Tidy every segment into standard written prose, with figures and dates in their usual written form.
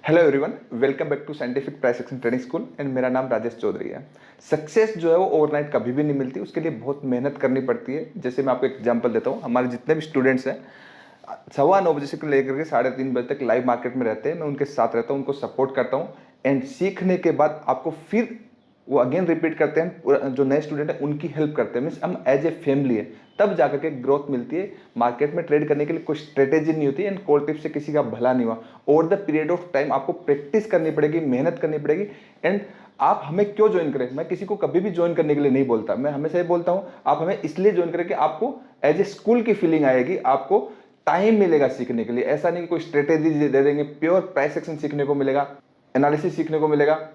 Hello everyone, welcome back to scientific price action trading school and मेरा नाम राजेश चौधरी है। Success जो है वो ओवरनाइट कभी भी नहीं मिलती, उसके लिए बहुत मेहनत करनी पड़ती है। जैसे मैं आपको एग्जांपल देता हूँ, हमारे जितने भी स्टूडेंट्स हैं 9:15 बजे से लेकर के 3:30 बजे तक लाइव मार्केट में रहते हैं। मैं उनके साथ रहता हूँ, उनको सपोर्ट करता हूँ एंड सीखने के बाद आपको फिर वो अगेन रिपीट करते हैं। जो नए स्टूडेंट है उनकी हेल्प करते हैं, मीन्स हम एज ए फैमिली है, तब जाकर के ग्रोथ मिलती है। मार्केट में ट्रेड करने के लिए कोई स्ट्रेटेजी नहीं होती एंड कोल्ड टिप से किसी का भला नहीं हुआ। Over the period of time आपको प्रैक्टिस करनी पड़ेगी, मेहनत करनी पड़ेगी। एंड आप हमें क्यों ज्वाइन करें? मैं किसी को कभी भी ज्वाइन करने के लिए नहीं बोलता, मैं हमेशा ये बोलता हूं आप हमें इसलिए ज्वाइन करें कि आपको एज ए स्कूल की फीलिंग आएगी, आपको टाइम मिलेगा सीखने के लिए। ऐसा नहीं कि कोई स्ट्रेटेजी दे देंगे, प्योर प्राइस एक्शन सीखने को मिलेगा, एनालिसिस सीखने को मिलेगा।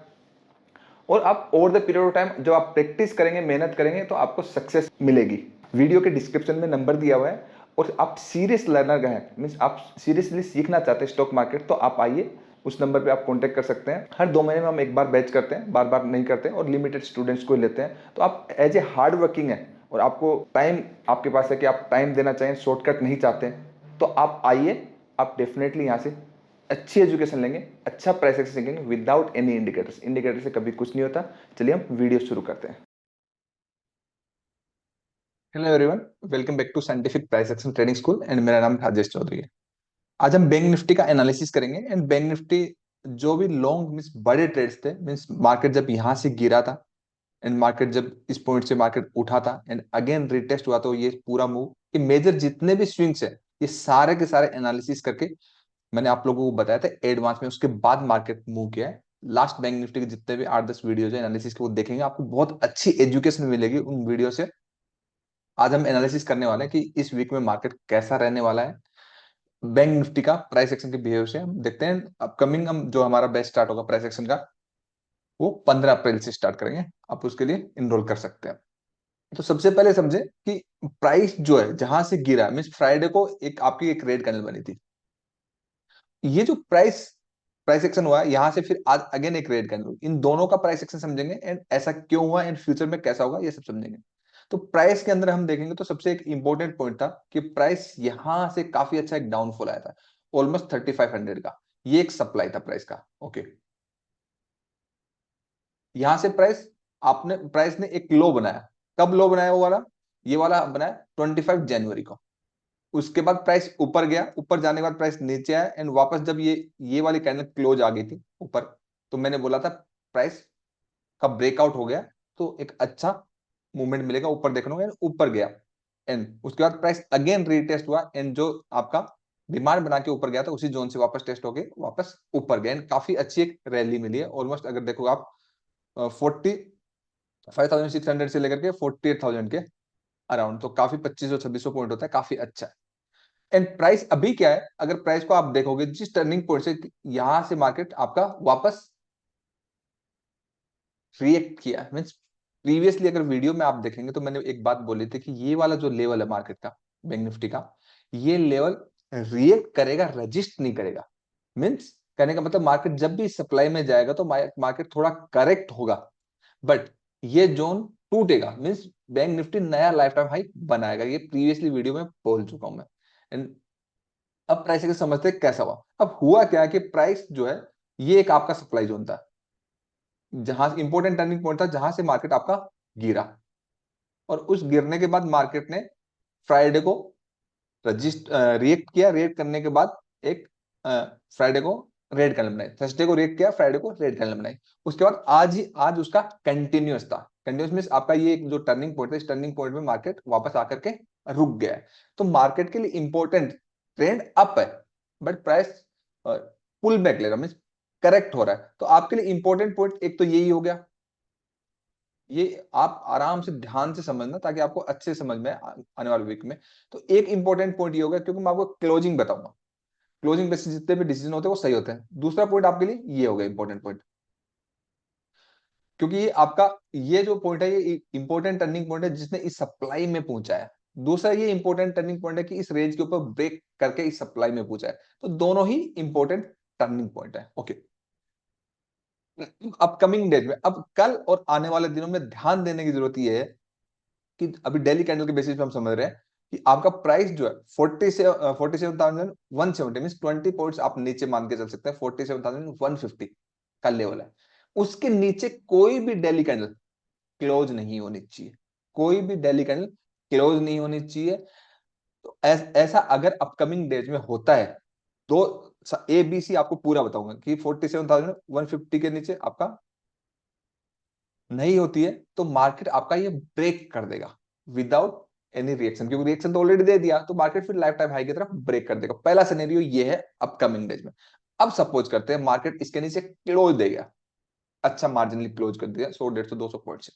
और आप over the period of time जब आप प्रैक्टिस करेंगे, मेहनत करेंगे, तो आपको सक्सेस मिलेगी। वीडियो के डिस्क्रिप्शन में नंबर दिया हुआ है और आप सीरियस लर्नर हैं, मीन्स आप सीरियसली सीखना चाहते हैं स्टॉक मार्केट, तो आप आइए, उस नंबर पे आप कांटेक्ट कर सकते हैं। हर 2 महीने में हम एक बार बैच करते हैं, बार बार नहीं करते हैं और लिमिटेड स्टूडेंट्स को लेते हैं। तो आप एज ए हार्ड वर्किंग है और आपको टाइम आपके पास है कि आप टाइम देना चाहें, शॉर्टकट नहीं चाहते हैं, तो आप आइए। आप डेफिनेटली यहाँ से अच्छी एजुकेशन लेंगे, अच्छा प्राइस एक्शन सीखेंगे विदाउट एनी इंडिकेटर्स। इंडिकेटर से कभी कुछ नहीं होता। चलिए हम वीडियो शुरू करते हैं। Hello everyone, welcome back to scientific price action trading school and मेरा नाम राजेश चौधरी है। आज हम बैंक निफ्टी का एनालिसिस करेंगे एंड बैंक निफ्टी जो भी लॉन्ग मीन्स बड़े ट्रेड्स थे, मीन्स मार्केट जब यहाँ से गिरा था एंड मार्केट जब इस पॉइंट से मार्केट उठा था एंड अगेन रिटेस्ट हुआ, तो ये पूरा मूव, ये मेजर जितने भी स्विंग्स है, ये सारे के सारे एनालिसिस करके मैंने आप लोगों को बताया था एडवांस में। उसके बाद मार्केट मूव किया है। लास्ट बैंक निफ्टी के जितने भी 8-10 वीडियोज है एनालिसिस के, वो देखेंगे, आपको बहुत अच्छी एजुकेशन मिलेगी उन वीडियो से। आज हम एनालिसिस करने वाले हैं कि इस वीक में मार्केट कैसा रहने वाला है। बैंक निफ्टी का प्राइस एक्शन के बिहेवियर से हम देखते हैं। अपकमिंग हम जो हमारा बैच स्टार्ट होगा प्राइस एक्शन का, वो 15 अप्रैल से स्टार्ट करेंगे। आप उसके लिए इनरोल कर सकते हैं। तो सबसे पहले समझे कि प्राइस जो है जहां से गिरा, मीन फ्राइडे को एक आपकी एक रेड कैंडल बनी थी। ये जो प्राइस प्राइस एक्शन हुआ है, यहां से फिर आज अगेन एक रेड कैंडल, इन दोनों का प्राइस एक्शन समझेंगे एंड ऐसा क्यों हुआ एंड फ्यूचर में कैसा होगा, ये सब समझेंगे। तो प्राइस के अंदर हम देखेंगे तो सबसे एक इंपॉर्टेंट पॉइंट था कि प्राइस यहां से काफी अच्छा एक डाउनफॉल आया था, ऑलमोस्ट 3500 का। ये एक सप्लाई था प्राइस का। ओके, यहां से प्राइस ने एक लो बनाया। कब लो बनाया? वो वाला, ये वाला बनाया 25 जनवरी को। उसके बाद प्राइस ऊपर गया, ऊपर जाने के बाद प्राइस नीचे आया एंड वापस जब ये वाली कैंडल क्लोज आ गई थी ऊपर, तो मैंने बोला था प्राइस का ब्रेकआउट हो गया तो एक अच्छा मूवमेंट मिलेगा, ऊपर देखने को, ऊपर गया। एंड उसके बाद प्राइस अगेन रीटेस्ट हुआ एंड जो आपका डिमांड बना के ऊपर गया था उसी जोन से वापस टेस्ट होके वापस ऊपर गया एंड काफी अच्छी एक रैली मिली है। ऑलमोस्ट अगर देखो आप 45,600 से लेकर के 48,000 के अराउंड, तो काफी 2500-2600 पॉइंट होता है, काफी अच्छा है। एंड प्राइस अभी क्या है? अगर प्राइस को आप देखोगे जिस टर्निंग पॉइंट से यहां से मार्केट आपका वापस रिएक्ट किया, मींस प्रीवियसली अगर वीडियो में आप देखेंगे तो मैंने एक बात बोली थी कि ये वाला जो लेवल है मार्केट का, बैंक निफ्टी का, ये लेवल रिएक्ट करेगा, रजिस्ट नहीं करेगा। मींस कहने का मतलब मार्केट जब भी सप्लाई में जाएगा तो मार्केट थोड़ा करेक्ट होगा, बट ये जोन टूटेगा, मींस बैंक निफ्टी नया लाइफ टाइम हाई बनाएगा। ये प्रीवियसली वीडियो में बोल चुका हूं मैं। एंड अब प्राइस के समझते हैं कैसा हुआ। अब हुआ क्या कि प्राइस जो है, ये एक आपका सप्लाई जोन था, जहां इंपॉर्टेंट टर्निंग पॉइंट था, जहां से मार्केट आपका गिरा। और उस गिरने के बाद मार्केट ने फ्राइडे को रजिस्ट रिएक्ट किया। रिएक्ट करने के बाद एक फ्राइडे को रेड कैंडल बनाई, थर्सडे को रिएक्ट किया, फ्राइडे को रेड कैंडल बनाई। उसके बाद आज उसका कंटिन्यूअस था। कंटिन्यूअस मींस आपका ये जो टर्निंग पॉइंट है, इस टर्निंग पॉइंट में मार्केट वापस आकर के रुक गया है। तो मार्केट के लिए इंपॉर्टेंट ट्रेंड अप है, बट प्राइस पुल बैक ले रहा, मींस करेक्ट हो रहा है। तो आपके लिए इंपॉर्टेंट पॉइंट एक तो यही हो गया। ये आप आराम से ध्यान से समझना ताकि आपको अच्छे समझ में आने वाले वीक में। तो एक इंपॉर्टेंट पॉइंट ये होगा, क्योंकि मैं आपको क्लोजिंग बताऊंगा, क्लोजिंग बेसिस जितने भी डिसीजन होते हैं वो सही होते हैं। दूसरा पॉइंट आपके लिए ये होगा इंपॉर्टेंट पॉइंट, क्योंकि ये आपका ये जो पॉइंट है ये इंपॉर्टेंट टर्निंग पॉइंट है जिसने इस सप्लाई में पहुंचा है। दूसरा ये इंपॉर्टेंट टर्निंग पॉइंट है कि इस रेंज के ऊपर ब्रेक करके इस सप्लाई में पहुंचा है। तो दोनों ही इंपॉर्टेंट टर्निंग पॉइंट है। ओके, अपकमिंग डेज में, अब कल और आने वाले दिनों में ध्यान देने की जरूरत यह है कि अभी डेली कैंडल के बेसिस पे हम समझ रहे हैं कि आपका प्राइस जो है 47,170 मीन 20 पॉइंट्स आप नीचे मान के चल सकते हैं, 47,150 का लेवल है। उसके नीचे कोई भी डेली कैंडल क्लोज नहीं होनी चाहिए, कोई भी डेली कैंडल क्लोज नहीं होनी चाहिए। तो ऐसा अगर अपकमिंग डेज में होता है तो ABC आपको पूरा बताऊंगा कि 47,150 के नीचे आपका नहीं होती है तो मार्केट आपका ये ब्रेक कर देगा विदाउट एनी रिएक्शन, क्योंकि रिएक्शन तो ऑलरेडी दे दिया, तो मार्केट फिर लाइफ टाइम हाई की तरफ ब्रेक कर देगा। पहला सिनेरियो ये है अपकमिंग डेज में। अब सपोज करते हैं मार्केट इसके नीचे क्लोज देगा, अच्छा मार्जिनली क्लोज कर दिया 100 150 200 पॉइंट से,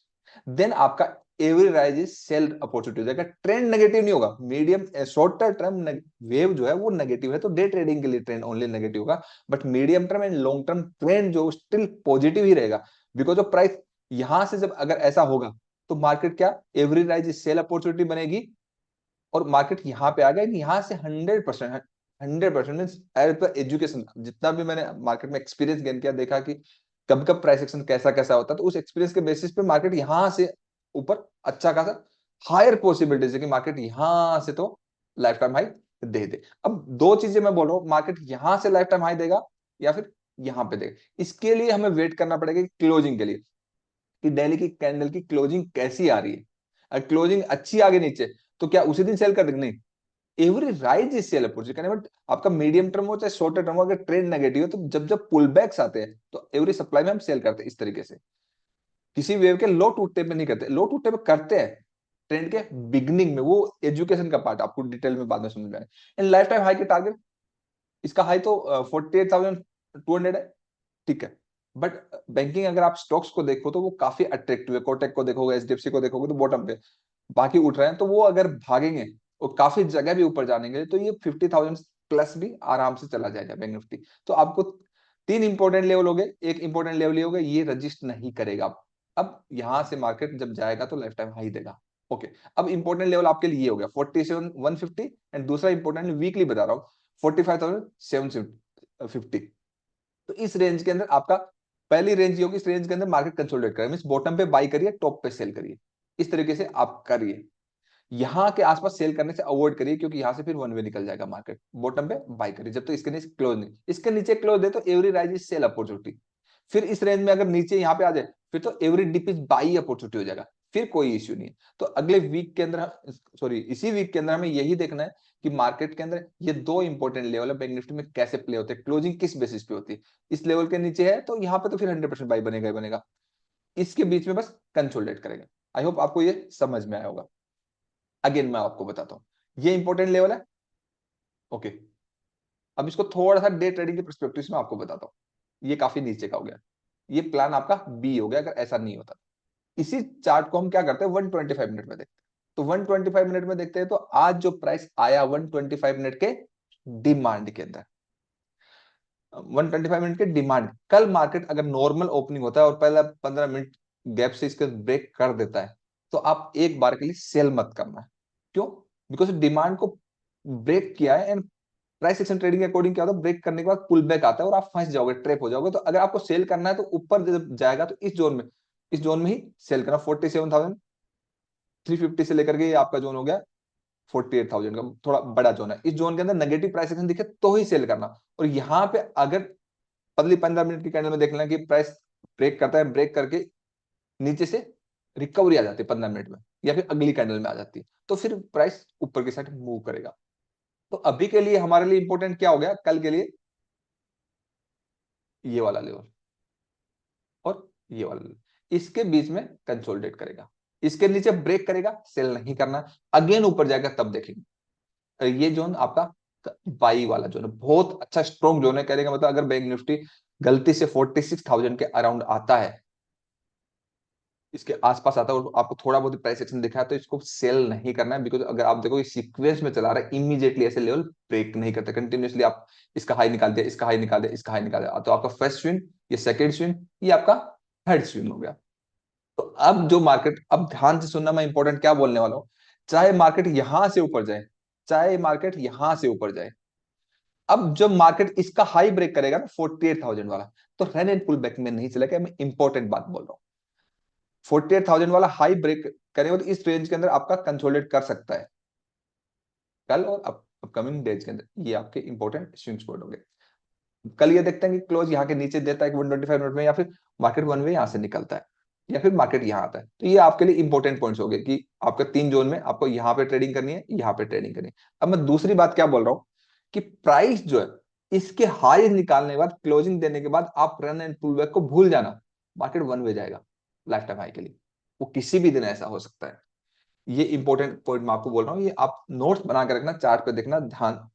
देन आपका every rise is sell opportunity हो जाएगा। ट्रेंड नेगेटिव नहीं होगा, मीडियम शॉर्ट टर्म वेव जो है वो नेगेटिव है, तो डे ट्रेडिंग के लिए ट्रेंड ओनली नेगेटिव होगा, but medium term and long term trend जो स्टिल पॉजिटिव ही रहेगा। बिकॉज ऑफ प्राइस यहां से जब अगर ऐसा होगा तो मार्केट क्या every rise is sell opportunity बनेगी, और मार्केट यहाँ पे आ गया। यहाँ से 100% मीन एज पर एजुकेशन जितना भी मैंने मार्केट में एक्सपीरियंस गेन किया, देखा कि कब कब प्राइस एक्शन कैसा कैसा होता है, तो उस एक्सपीरियंस के बेसिस पे मार्केट यहाँ से ऊपर अच्छा खासा हायर पॉसिबिलिटीज है कि मार्केट यहाँ से तो लाइफ टाइम हाई दे दे। अब दो चीजें मैं बोल रहा हूँ, मार्केट यहाँ से लाइफ टाइम हाई देगा या फिर यहाँ पे देगा। इसके लिए हमें वेट करना पड़ेगा क्लोजिंग के लिए, कि डेली की कैंडल की क्लोजिंग कैसी आ रही है। अगर क्लोजिंग अच्छी आगे नीचे तो क्या उसी दिन सेल कर देंगे? नहीं, every rise is sell opportunity. But आपका मीडियम टर्म हो चाहे शॉर्ट टर्म हो, अगर ट्रेंड नेगेटिव है तो जब जब पुल बैक्स आते हैं तो एवरी सप्लाई में हम सेल करते हैं। इस तरीके से किसी वेव के लो टूटने पे नहीं करते, लो टूटने पे करते हैं ट्रेंड के बिगनिंग में, वो एजुकेशन का पार्ट आपको डिटेल में बाद में समझ में आएगा। इन लाइफ टाइम हाई के टारगेट, इसका हाई तो 48,200 है, ठीक है। बट बैंकिंग अगर आप स्टॉक्स को देखो तो वो काफी अट्रैक्टिव है, कोटेक को देखोगे एचडीएफसी को देखोगे तो बॉटम पे बाकी उठ रहे हैं, तो वो अगर भागेंगे और काफी जगह भी ऊपर जानेंगे तो ये 50,000 प्लस भी आराम से चला जाएगा बैंक निफ्टी। तो आपको तीन इंपॉर्टेंट लेवल हो गए, एक इंपॉर्टेंट लेवल ये हो गया ये रजिस्ट नहीं करेगा। अब यहां से मार्केट जब जाएगा तो लाइफ टाइम हाई देगा। ओके, अब इंपॉर्टेंट लेवल आपके लिए ये हो गया 47,150, एंड दूसरा इंपॉर्टेंट वीकली बता रहा हूँ 45,750। तो इस रेंज के अंदर आपका पहली रेंज ये होगी, इस रेंज के अंदर मार्केट कंसोलिडेट करे, मींस बॉटम पे बाई करिए टॉप पे सेल करिए, इस तरीके से आप करिए। यहां के आसपास सेल करने से अवॉइड करिए क्योंकि यहां से फिर वन वे निकल जाएगा मार्केट। बॉटम पे बाई करिए जब तक इसके नीचे क्लोज नहीं, इसके नीचे क्लोज दे तो every rise is sell opportunity. फिर इस रेंज में अगर नीचे यहां पे आ जाए फिर तो every dip is buy opportunity हो जाएगा, फिर कोई इश्यू नहीं है। तो अगले वीक के अंदर, सॉरी इसी वीक के अंदर हमें यही देखना है कि मार्केट के अंदर ये दो इंपॉर्टेंट लेवल है बैंक निफ्टी में कैसे प्ले होते हैं, क्लोजिंग किस बेसिस पे होती है। इस लेवल के नीचे है तो यहाँ पे तो फिर 100% बाई बनेगा ही बनेगा, इसके बीच में बस कंसोलिडेट करेगा। आई होप आपको ये समझ में आया होगा। अगेन मैं आपको बताता हूँ, ये इंपॉर्टेंट लेवल है। ओके, अब इसको थोड़ा सा डे ट्रेडिंग के परस्पेक्टिव से मैं आपको बताता हूँ। ये काफी नीचे का हो गया, ये प्लान आपका बी हो गया अगर ऐसा नहीं होता। इसी चार्ट को हम क्या करते हैं 125 मिनट में देखते हैं। तो 125 मिनट में देखते हैं तो आज जो प्राइस आया 125 मिनट के डिमांड के अंदर, 125 मिनट के डिमांड, कल मार्केट अगर नॉर्मल ओपनिंग होता है और पहला 15 मिनट गैप से इसके ब्रेक कर देता है तो आप एक बार के लिए सेल मत करना है। क्यों? बिकॉज डिमांड को ब्रेक किया है, एंड प्राइस एक्शन ट्रेडिंग के अकॉर्डिंग क्या होता है, ब्रेक करने के बाद पुल बैक आता है और आप फंस जाओगे, ट्रैप हो जाओगे। तो अगर आपको सेल करना है तो ऊपर जब जाएगा तो इस जोन में ही सेल करना। 47,350 से लेकर के आपका जोन हो गया 48,000 का, थोड़ा बड़ा जोन है। इस जोन के अंदर नेगेटिव प्राइस एक्शन दिखे तो ही सेल करना। और यहाँ पे अगर पतली 15 मिनट की कैंडल में देख लेना कि प्राइस ब्रेक करता है, ब्रेक करके नीचे से रिकवरी आ जाती है 15 मिनट में या फिर अगली कैंडल में आ जाती है, तो फिर प्राइस ऊपर की साइड मूव करेगा। तो अभी के लिए हमारे लिए इंपॉर्टेंट क्या हो गया, कल के लिए ये वाला लेवल और ये वाला लेवल, इसके बीच में कंसोलिडेट करेगा, इसके नीचे ब्रेक करेगा, सेल नहीं करना, अगेन ऊपर जाएगा तब देखेंगे। ये जोन आपका बाई वाला जोन है, बहुत अच्छा स्ट्रॉन्ग जोन है। कहने का मतलब अगर बैंक निफ्टी गलती से 46,000 के अराउंड आता है, इसके आसपास आता है और आपको थोड़ा बहुत प्राइस एक्शन दिखा है तो इसको सेल नहीं करना है। बिकॉज अगर आप देखो सीक्वेंस में चला रहा है, इमीडिएटली ऐसे लेवल ब्रेक नहीं करते, कंटिन्यूसली आप इसका हाई निकाल दिया, इसका हाई निकाल दिया, इसका हाई निकाल दिया, तो आपका फर्स्ट स्विंग, ये सेकंड स्विंग, ये आपका थर्ड स्विंग हो गया। तो अब जो मार्केट, अब ध्यान से सुनना, मैं इंपॉर्टेंट क्या बोलने वाला हूं, चाहे मार्केट यहां से ऊपर जाए, चाहे मार्केट यहां से ऊपर जाए, अब जब मार्केट इसका हाई ब्रेक करेगा ना 48,000 वाला, तो रन एंड पुल बैक में नहीं चलेगा। मैं इंपॉर्टेंट बात बोल रहा हूँ, 48,000 वाला हाई ब्रेक करेगा तो इस रेंज के अंदर आपका कंसोलिडेट कर सकता है। कल और अपकमिंग डेज के अंदर। ये आपके इंपॉर्टेंट स्विंग स्पॉट हो गए। कल ये देखते हैं कि क्लोज यहाँ के नीचे देता है 125 मिनट में, या फिर मार्केट वन वे यहाँ से निकलता है, या फिर मार्केट यहाँ आता है। तो ये आपके लिए इंपॉर्टेंट पॉइंट्स हो गए कि आपके 3 जोन में आपको यहाँ पे ट्रेडिंग करनी है, यहाँ पे ट्रेडिंग करनी है। अब मैं दूसरी बात क्या बोल रहा हूँ कि प्राइस जो है इसके हाई निकालने के बाद, क्लोजिंग देने के बाद आप रन एंड पुल बैक को भूल जाना, मार्केट वन वे जाएगा लाइफ टाइम हाई के लिए। वो किसी भी दिन ऐसा हो सकता है। ये इंपॉर्टेंट पॉइंट मैं आपको बोल रहा हूँ, ये आप नोट्स बना के रखना, चार्ट पे देखना, ध्यान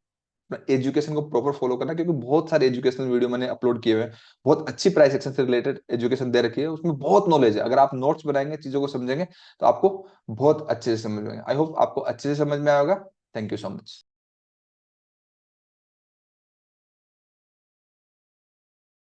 एजुकेशन को प्रॉपर फॉलो करना, क्योंकि बहुत सारे एजुकेशनल वीडियो मैंने अपलोड किए हुए हैं, बहुत अच्छी प्राइस एक्शन से रिलेटेड एजुकेशन दे रखी है, उसमें बहुत नॉलेज है। अगर आप नोट्स बनाएंगे, चीजों को समझेंगे, तो आपको बहुत अच्छे से समझ में आएगा। आई होप आपको अच्छे से समझ में आएगा। Thank you so much.